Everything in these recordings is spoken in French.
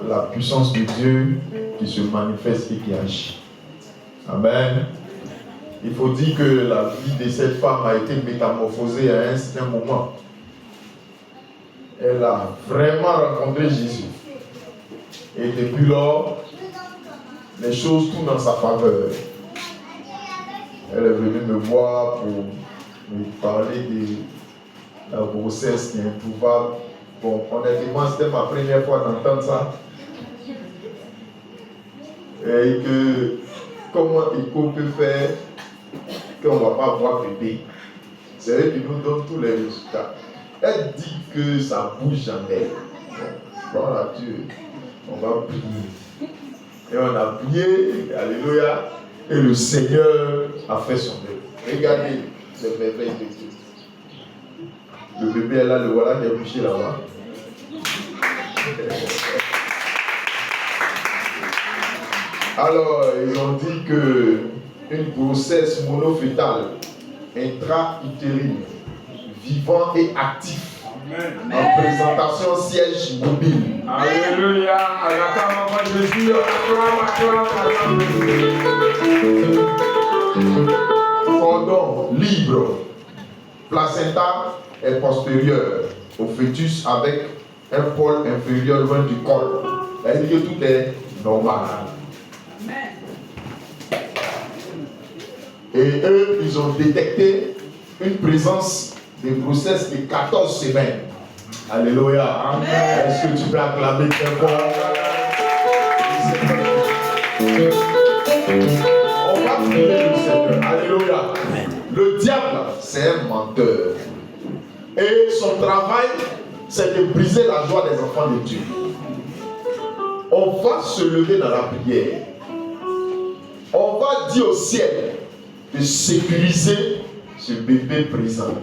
la puissance de Dieu qui se manifeste et qui agit. Amen. Il faut dire que la vie de cette femme a été métamorphosée à un certain moment. Elle a vraiment rencontré Jésus. Et depuis lors, les choses tournent en sa faveur. Elle est venue me voir pour me parler de la grossesse qui est introuvable. Bon, honnêtement, c'était ma première fois d'entendre ça. Et que comment Écho peut faire qu'on ne va pas voir bébé. C'est elle qui nous donne tous les résultats. Elle dit que ça ne bouge jamais. Voilà Dieu. On va prier. Et on a prié, alléluia. Et le Seigneur a fait son œuvre. Regardez le merveille de Dieu. Le bébé est là, le voilà qui est couché là-bas. Alors, ils ont dit que une grossesse monofétale, intra-utérine, vivant et actif, en présentation siège mobile. Alléluia. Cordon libre. Placenta est postérieur au fœtus avec un pôle inférieur loin du col. C'est-à-dire que tout est normal. Et eux, ils ont détecté une présence de grossesse de 14 semaines. Alléluia. Est-ce que tu peux acclamer très fort? On va prier le Seigneur. Alléluia. Le diable, c'est un menteur. Et son travail, c'est de briser la joie des enfants de Dieu. On va se lever dans la prière. On va dire au ciel de sécuriser ce bébé présent.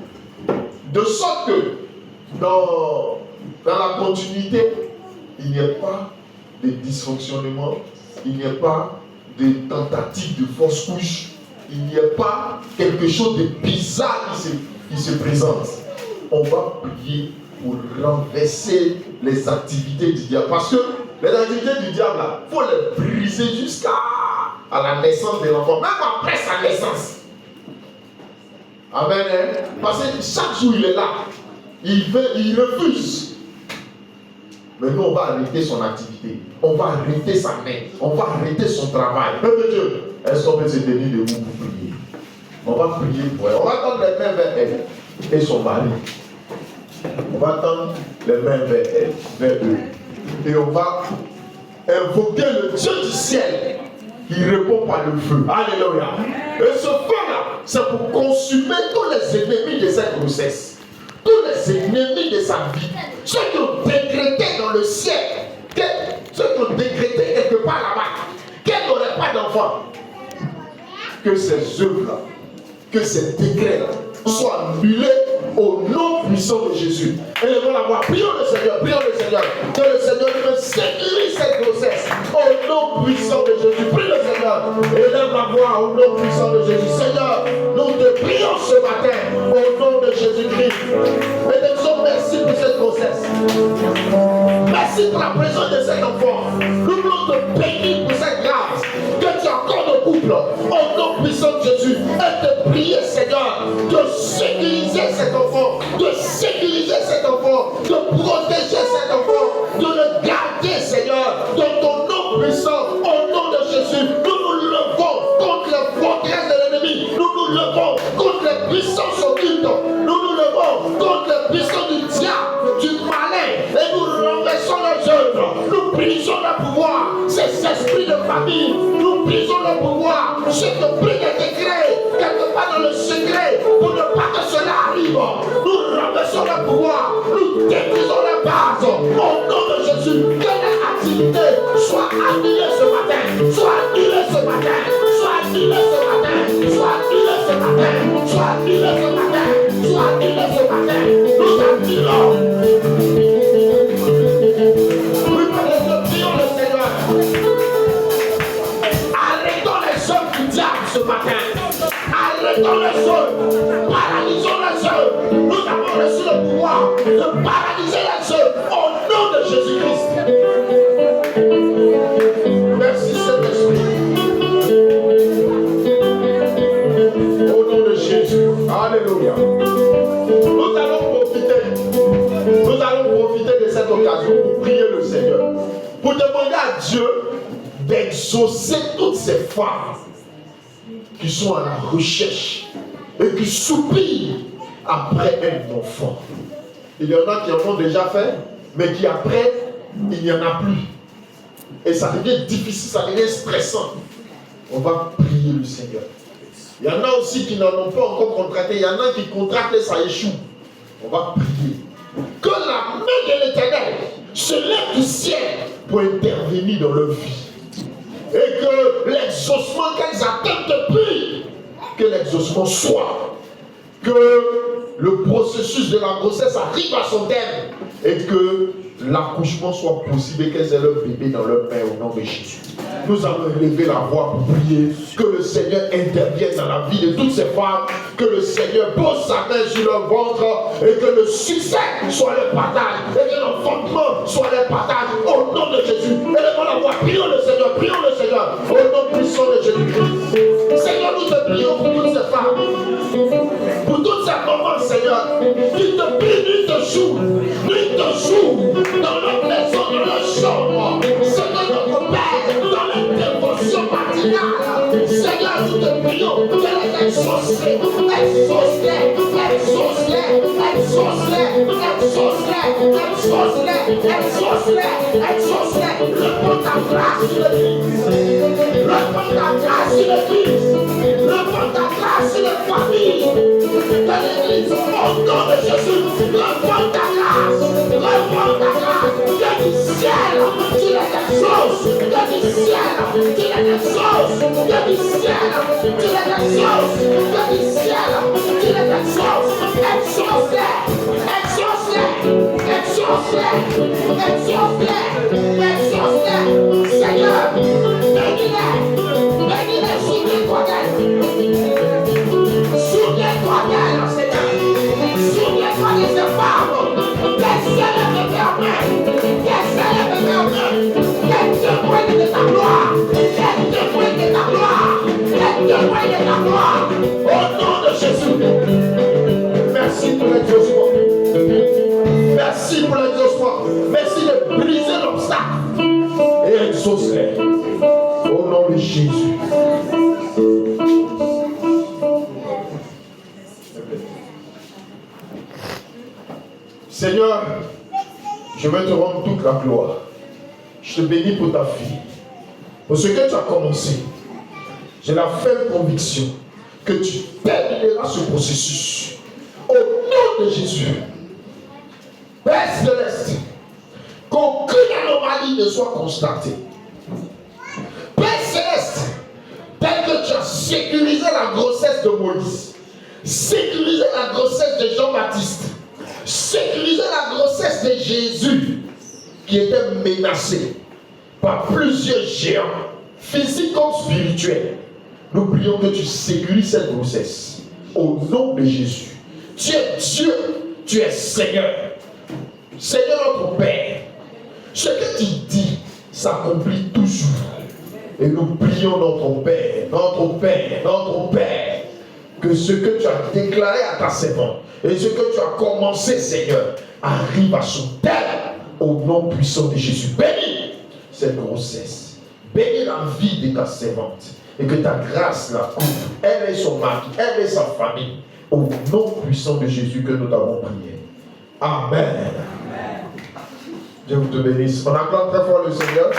De sorte que dans la continuité, il n'y ait pas de dysfonctionnement, il n'y ait pas de tentative de fausse couche, il n'y ait pas quelque chose de bizarre qui se présente. On va prier pour renverser les activités du diable. Parce que les activités du diable, il faut les briser jusqu'à la naissance de l'enfant, même après sa naissance. Amen. Parce que chaque jour il est là, il refuse. Mais nous on va arrêter son activité, on va arrêter sa main, on va arrêter son travail. Peuple de Dieu, est-ce qu'on peut se tenir debout pour prier? On va prier pour elle. On va tendre les mains vers elle et son mari. On va tendre les mains vers elle, vers eux. Et on va invoquer le Dieu du ciel qui répond par le feu. Alléluia. Et ce feu-là, c'est pour consumer tous les ennemis de cette grossesse. Tous les ennemis de sa vie. Ceux qui ont décrété dans le ciel, ceux qui ont décrété quelque part là-bas, qu'elle n'aurait pas d'enfant. Que ces œuvres-là, que ces décrets-là soient annulés au nom puissant de Jésus. Élevons la voix, prions le Seigneur, que le Seigneur nous sécurise cette grossesse au nom puissant de Jésus. Prie le Seigneur, élève la voix au nom puissant de Jésus. Seigneur, nous te prions ce matin au nom de Jésus-Christ. Et te disons merci pour cette grossesse. Merci pour la présence de cet enfant. Nous voulons te bénir pour cette grâce que tu accordes au couple au nom puissant de Jésus. Et te prier, Seigneur, de sécuriser cet enfant, de sécuriser cet enfant, de protéger cet enfant, de le garder, Seigneur, dans ton nom puissant, au nom de Jésus. Nous nous levons contre les forteresses de l'ennemi, nous nous levons contre les puissances occultes, nous nous levons contre les puissances du diable, du malin, et nous renversons les œuvres, nous brisons le pouvoir, ces esprits de famille, nous brisons le pouvoir, ceux qui prient des décrets, quelque part dans le secret, pour ne pas que cela arrive. Nous renversons le pouvoir, nous détruisons les bases au nom de Jésus. Que les activités soient annulées ce matin, soient annulées ce matin, soient annulées ce matin, soient annulées ce matin, soient annulées ce matin, soient annulées ce matin. Nous annulons. Oui, prions le Seigneur. Arrêtons les œuvres du diable ce matin. Arrêtons les œuvres, paralysons les œuvres. Nous avons reçu le pouvoir de paralyser les œuvres au nom de Jésus-Christ. l'occasion pour prier le Seigneur. Pour demander à Dieu d'exaucer toutes ces femmes qui sont à la recherche et qui soupirent après un enfant. Il y en a qui en ont déjà fait, mais qui après, il n'y en a plus. Et ça devient difficile, ça devient stressant. On va prier le Seigneur. Il y en a aussi qui n'en ont pas encore contracté. Il y en a qui contractent et ça échoue. On va prier. Que la main de l'Éternel se lève du ciel pour intervenir dans leur vie. Et que l'exaucement qu'elles attendent depuis, que l'exaucement soit. Que le processus de la grossesse arrive à son terme. Et que l'accouchement soit possible et qu'elles aient leur bébé dans leur main au nom de Jésus. Nous allons élever la voix pour prier que le Seigneur intervienne dans la vie de toutes ces femmes, que le Seigneur pose sa main sur leur ventre et que le succès soit leur partage et que l'enfantement soit leur partage au nom de Jésus. Élevons la voix, prions le Seigneur, au nom puissant de Jésus. Seigneur, nous te prions pour toutes ces femmes, pour toutes ces moments, Seigneur, qui te prient nuit de jour, dans leur maison, dans leur chambre, Seigneur notre Père, dans leur dévotion matinale. Seigneur, nous te prions qu'elle exauce-les, réponds ta grâce sur l'Église, réponds ta grâce sur l'Église, réponds ta grâce sur les familles de l'Église, au nom de Jésus, réponds ta grâce, que du ciel, tu les exauces, que du ciel, tu les exauces, que du ciel, tu les exauces, que du ciel, tu les exauces, exauce-les, Seigneur, bénis-les, souviens-toi d'elle, Seigneur, souviens-toi de ces femmes, qu'elles s'élèvent vers moi, qu'elles témoignent de ta gloire, au nom de Jésus. Merci pour l'exaucement. Merci pour l'exaucement. Merci de briser l'obstacle et exauce-les. Au nom de Jésus. Seigneur, je veux te rendre toute la gloire. Je te bénis pour ta vie. Pour ce que tu as commencé. J'ai la ferme conviction que tu termineras ce processus. Au nom de Jésus. Père céleste, qu'aucune anomalie ne soit constatée. Père céleste, tel que tu as sécurisé la grossesse de Moïse, sécurisé la grossesse de Jean-Baptiste, sécurisé la grossesse de Jésus, qui était menacé par plusieurs géants, physiques comme spirituels. Nous prions que tu sécurises cette grossesse. Au nom de Jésus. Tu es Dieu, tu es Seigneur. Seigneur notre Père, ce que tu dis s'accomplit toujours. Et nous prions notre Père, que ce que tu as déclaré à ta servante et ce que tu as commencé, Seigneur, arrive à son terme au nom puissant de Jésus. Bénis cette grossesse, bénis la vie de ta servante et que ta grâce la couvre, elle et son mari, elle et sa famille, au nom puissant de Jésus que nous t'avons prié. Amen. Dieu vous te bénisse. On acclame très fort le Seigneur.